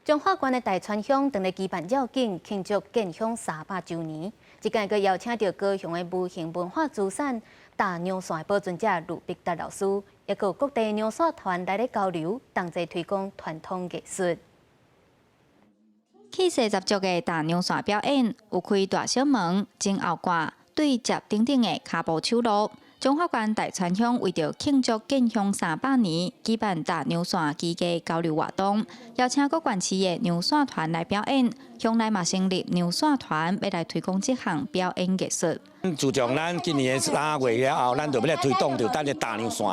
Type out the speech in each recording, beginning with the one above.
中华县的大川乡当日举办绕境庆祝建乡300周年，即届佮邀请到高雄的无形文化资产大娘线保存者卢必达老师，也佮各地娘线团来咧交流，同齐推广传统艺术。气势十足的大娘线表演，有开大小门、前后挂、对接等等的脚步手路。中华县大川乡为着庆祝建乡300年，举办大娘线机架交流活动，邀请各县市的娘线团来表演。乡内嘛成立娘线团，要来推广这项表演艺术。自从咱今年的3月了后，咱就要来推动着咱的大娘线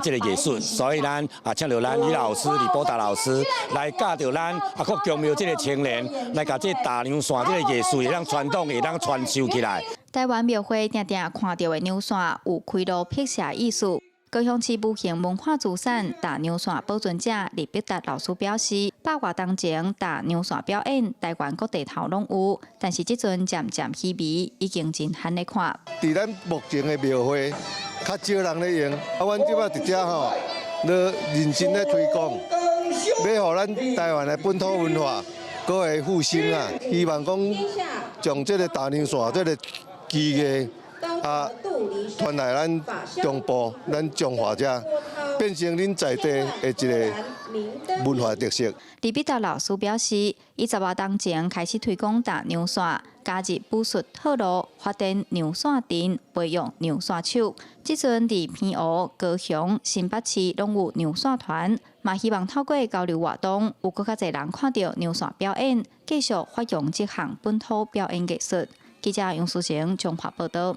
这个艺术，所以咱请到咱李老师、李波达老师来教着咱各乡庙这个青年，来把这大娘线这个艺术，让传统会当传授起来。台湾庙会定定看到的娘线有开路辟邪艺术。高雄市无形文化资产大娘线保存者李必达老师表示，100多年前大娘线表演，台湾各地头拢有，但是即阵渐渐稀微，已经真罕咧看。伫咱目前的庙会，较少人咧用，阮即摆直接吼，咧认真咧推广，要互咱台湾的本土文化搁会复兴啊！希望讲将这个大娘线这个技艺传来咱中部、咱中华遮，变成恁在地的一个文化特色。李必达老师表示，伊10多年前开始推广大娘线，加入武术套路，发展娘线阵，培养娘线手。即阵伫偏湖、高雄、新北市拢有娘线团，嘛希望透过交流活动，有更较侪人看到娘线表演，继续发扬这项本土表演艺术。记者杨淑成综合报道。